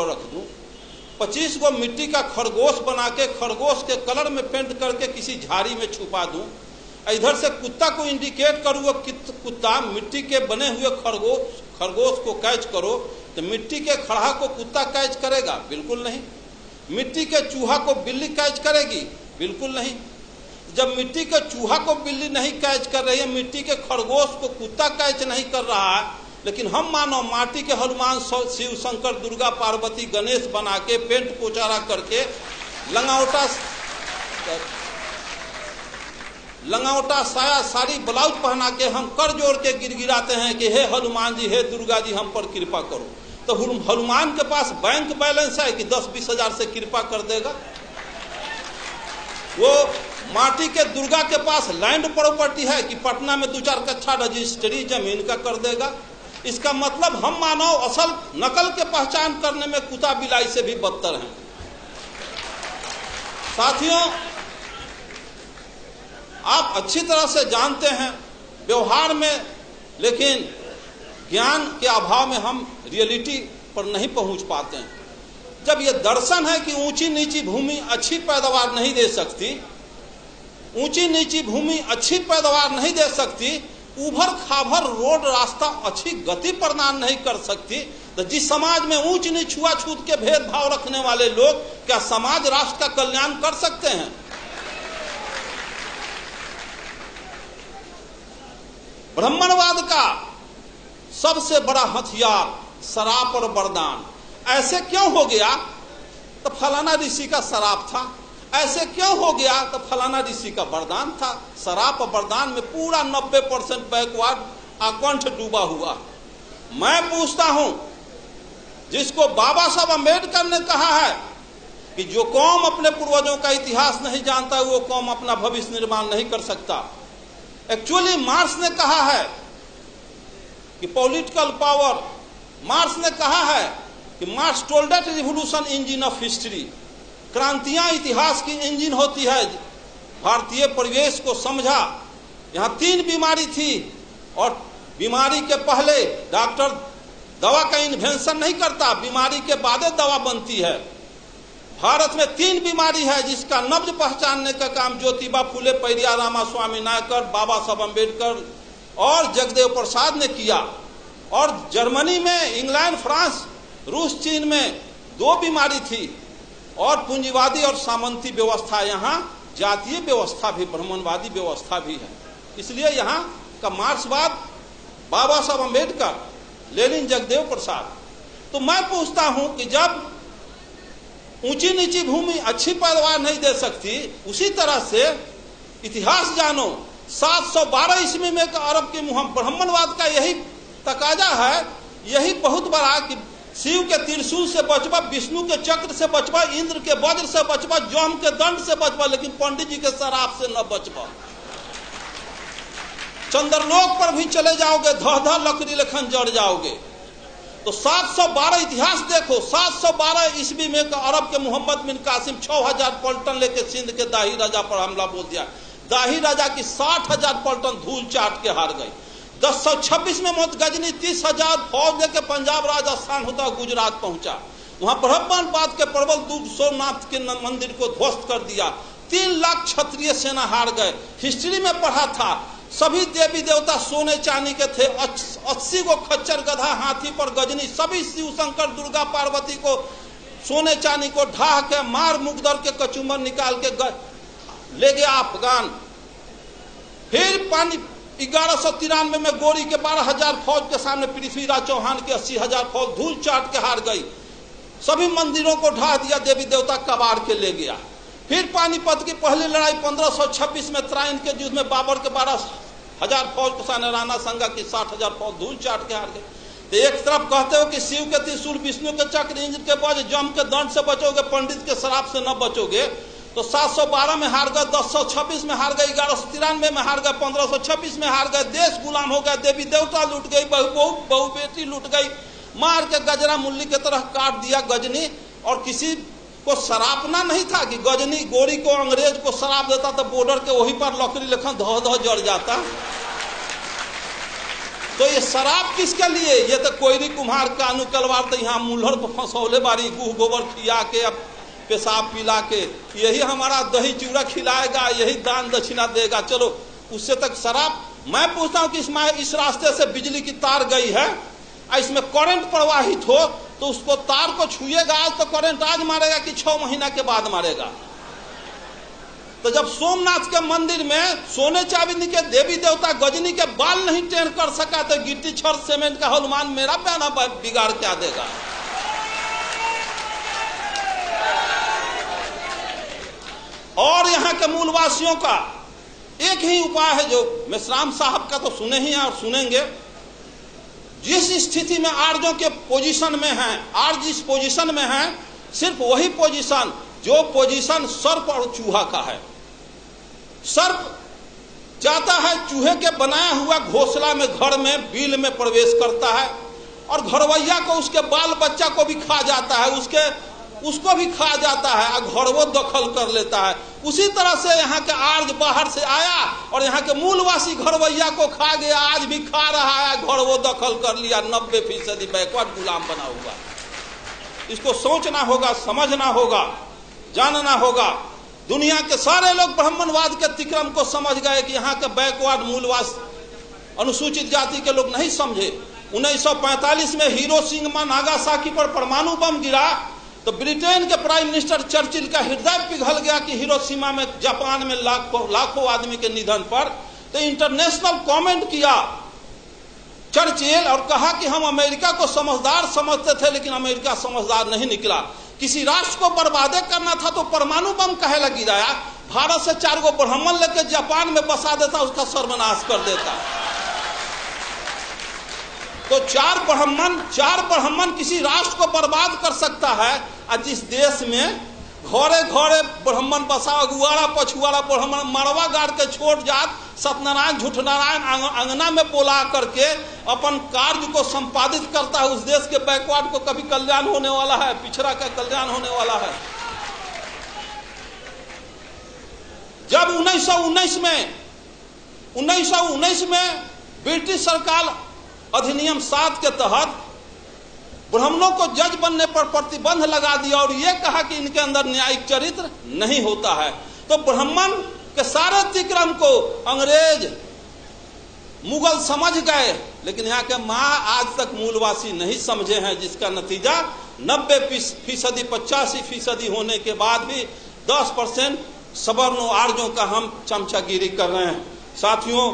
ऊपर रख दूं, 25 गो मिट्टी का खरगोश बना के खरगोश के कलर में पेंट करके किसी झाड़ी में छुपा दूं, इधर से कुत्ता को इंडिकेट करूँ वो कुत्ता मिट्टी के बने हुए खरगोश को कैच करो, तो मिट्टी के खड़हा को कुत्ता कैच करेगा? बिल्कुल नहीं। मिट्टी के चूहा को बिल्ली कैच करेगी? बिल्कुल नहीं। जब मिट्टी के चूहा को बिल्ली नहीं कैच कर रही है, मिट्टी के खरगोश को कुत्ता कैच नहीं कर रहा है, लेकिन हम मानो माटी के हनुमान, शिव, शंकर, दुर्गा, पार्वती, गणेश बना के पेंट पोचारा करके लंगावटा साया साड़ी ब्लाउज पहना के हम कर जोड़ के गिड़गिड़ाते हैं कि हे हनुमान जी, हे दुर्गा जी, हम पर कृपा करो। तो हनुमान के पास बैंक बैलेंस है कि 10-20 हजार से कृपा कर देगा? वो माटी के दुर्गा के पास लैंड प्रॉपर्टी है कि पटना में 2-4 कट्ठा रजिस्ट्री जमीन का कर देगा? इसका मतलब हम मानव असल नकल के पहचान करने में कुत्ता बिलाई से भी बदतर हैं। साथियों, आप अच्छी तरह से जानते हैं व्यवहार में, लेकिन ज्ञान के अभाव में हम रियलिटी पर नहीं पहुंच पाते हैं। जब ये दर्शन है कि ऊंची नीची भूमि अच्छी पैदावार नहीं दे सकती, ऊंची नीची भूमि अच्छी पैदावार नहीं दे सकती, उभर खाभर रोड रास्ता अच्छी गति प्रदान नहीं कर सकती, तो जिस समाज में ऊंच नीच छुआछूत के भेदभाव रखने वाले लोग क्या समाज राष्ट्र का कल्याण कर सकते हैं? ब्राह्मणवाद का सबसे बड़ा हथियार शराब और वरदान। ऐसे क्यों हो गया? तो फलाना ऋषि का शराब था। ऐसे क्यों हो गया? तो फलाना ऋषि का वरदान था। शराब और वरदान में पूरा 90% बैकवर्ड आकंठ डूबा हुआ। मैं पूछता हूं, जिसको बाबा साहब अम्बेडकर ने कहा है कि जो कौम अपने पूर्वजों का इतिहास नहीं जानता वो कौम अपना भविष्य निर्माण नहीं कर सकता, एक्चुअली मार्क्स ने कहा है कि पॉलिटिकल पावर, मार्क्स ने कहा है कि Marx told that revolution engine of history, क्रांतियां इतिहास की इंजन होती है। भारतीय परिवेश को समझा, यहाँ 3 बीमारी थी और बीमारी के पहले डॉक्टर दवा का इन्वेंशन नहीं करता, बीमारी के बाद दवा बनती है। भारत में 3 बीमारी है जिसका नब्ज पहचानने का काम ज्योतिबा फुले, पेरियार रामास्वामी नायकर, बाबा साहब अम्बेडकर और जगदेव प्रसाद ने किया। और जर्मनी में, इंग्लैंड, फ्रांस, रूस, चीन में 2 बीमारी थी, और पूंजीवादी और सामंती व्यवस्था, यहाँ जातीय व्यवस्था भी, ब्राह्मणवादी व्यवस्था भी है। इसलिए यहाँ का मार्क्सवाद बाबा साहब अम्बेडकर, लेनिन, जगदेव प्रसाद। तो मैं पूछता हूं कि जब ऊंची नीची भूमि अच्छी पैदावार नहीं दे सकती, उसी तरह से इतिहास जानो। 712 ईस्वी में अरब के ब्राह्मणवाद का यही तकाजा है, यही बहुत बड़ा कि शिव के त्रिशूल से बचबा, विष्णु के चक्र से बचबा, इंद्र के वज्र से बचबा, जम के दंड से बचबा, लेकिन पंडित जी के शराब से न बचबा। चंद्रलोक पर भी चले जाओगे, धह लकड़ी लेखन जड़ जाओगे। तो 712 इतिहास देखो, 712 ईस्वी में अरब के मोहम्मद बिन कासिम 6000 पलटन लेके सिंध के दाही राजा पर हमला बोल दिया। दाही राजा की 60,000 पलटन धूल चाट के हार गई। 1026 में गजनी 30,000 फौज लेके पंजाब, राजस्थान होता गुजरात पहुंचा। वहां ब्राह्मणवाद के प्रबल दूत सोमनाथ के मंदिर को ध्वस्त कर दिया। 3 लाख क्षत्रिय सेना हार गए। हिस्ट्री में पढ़ा था, सभी देवी देवता सोने चांदी के थे। 80 को खच्चर, गधा, हाथी पर गजनी, सभी शिव, शंकर, दुर्गा, पार्वती को सोने चांदी को ढाह के मार मुकदर के कचूमर निकाल के ले गया अफगान। फिर 1193 में गोरी के 12,000 फौज के सामने पृथ्वीराज चौहान की 80,000 फौज धूल चाट के हार गई। सभी मंदिरों को ढा दिया, देवी देवता कबाड़ के ले गया। फिर पानीपत की पहली लड़ाई 1526 में त्राइन के युद्ध में बाबर के 12,000 फौज के सामने राणा संगा की 60,000 फौज धूल चाट के हार गई। तो एक तरफ कहते हो कि शिव के त्रिशूल, विष्णु के चक्र, इंद्र के वज्र, जम के दंड से बचोगे, पंडित के शराब से न बचोगे। तो 712 में हार गए, 1026 में हार गए, 1193 में हार गए, 1526 में हार गए। देश गुलाम हो गया, देवी देवता लूट गई, बहु बेटी लूट गई, मार के गजरा मुल्ली की तरह काट दिया गजनी। और किसी को सरापना नहीं था कि गजनी गोरी को अंग्रेज को शराब देता तो बॉर्डर के वहीं पर लकड़ी लेखन धह धह जड़ जाता। तो ये शराब किसके लिए? ये तो कोयरी कुम्हार कानू कलवार तो यहाँ मुल्हर पर फंसौले बारी, गुह गोबर खिया के, अब पेशाब पिला के, यही हमारा दही चूड़ा खिलाएगा, यही दान दक्षिणा देगा। चलो उससे तक शराब। मैं पूछता हूँ कि इसमें इस रास्ते से बिजली की तार गई है, इसमें करंट प्रवाहित हो तो उसको तार को छुएगा आज तो करंट आज मारेगा कि 6 महीना के बाद मारेगा? तो जब सोमनाथ के मंदिर में सोने चांदी के देवी देवता गजनी के बाल नहीं टेढ़ कर सका तो गिट्टी छड़ सीमेंट का हनुमान मेरा बयाना बिगाड़ क्या देगा? और यहाँ के मूलवासियों का एक ही उपाय है, जो मेश्राम साहब का तो सुने ही हैं और सुनेंगे। जिस स्थिति में आर्यों के पोजीशन में हैं, आर्य जिस पोजीशन में हैं, सिर्फ वही पोजीशन जो पोजीशन सर्प और चूहा का है। सर्प जाता है चूहे के बनाया हुआ घोंसला में, घर में बिल में प्रवेश करता है और घरवैया को, उसके बाल बच्चा को भी खा जाता है, उसको भी खा जाता है और घर वो दखल कर लेता है। उसी तरह से यहाँ के आर्य बाहर से आया और यहाँ के मूलवासी घरवैया को खा गया, आज भी खा रहा है, घर वो दखल कर लिया। 90% बैकवर्ड गुलाम बना हुआ। इसको सोचना होगा, समझना होगा, जानना होगा। दुनिया के सारे लोग ब्राह्मणवाद के तिक्रम को समझ गए कि यहाँ के बैकवर्ड मूलवास अनुसूचित जाति के लोग नहीं समझे। 1945 में हिरोशिमा नागासाकी पर परमाणु बम गिरा तो ब्रिटेन के प्राइम मिनिस्टर चर्चिल का हृदय पिघल गया कि हिरोशिमा में, जापान में लाखों आदमी के निधन पर। तो इंटरनेशनल कमेंट किया चर्चिल और कहा कि हम अमेरिका को समझदार समझते थे लेकिन अमेरिका समझदार नहीं निकला। किसी राष्ट्र को बर्बादे करना था तो परमाणु बम काहे लग गिराया? भारत से 4 गो ब्राह्मण लेकर जापान में बसा देता, उसका सर्वनाश कर देता। तो 4 ब्राह्मण किसी राष्ट्र को बर्बाद कर सकता है। और जिस देश में घरे घरे ब्राह्मण बसा, अगुआड़ा पछुआड़ा ब्राह्मण मरवा गाड़ के छोड़ जात, सत्यनारायण झूठनारायण अंगना में बोला करके अपन कार्य को संपादित करता है, उस देश के बैकवर्ड को कभी कल्याण होने वाला है? पिछड़ा का कल्याण होने वाला है? जब 1919 में ब्रिटिश सरकार अधिनियम 7 के तहत ब्राह्मणों को जज बनने पर प्रतिबंध लगा दिया और यह कहा कि इनके अंदर न्यायिक चरित्र नहीं होता है, तो ब्राह्मण के सारे तिक्रम को अंग्रेज मुगल समझ गए, लेकिन यहाँ के आज तक मूलवासी नहीं समझे हैं, जिसका नतीजा 90% 85% होने के बाद भी 10% सवर्णों आर्यों का हम चमचागिरी कर रहे हैं। साथियों,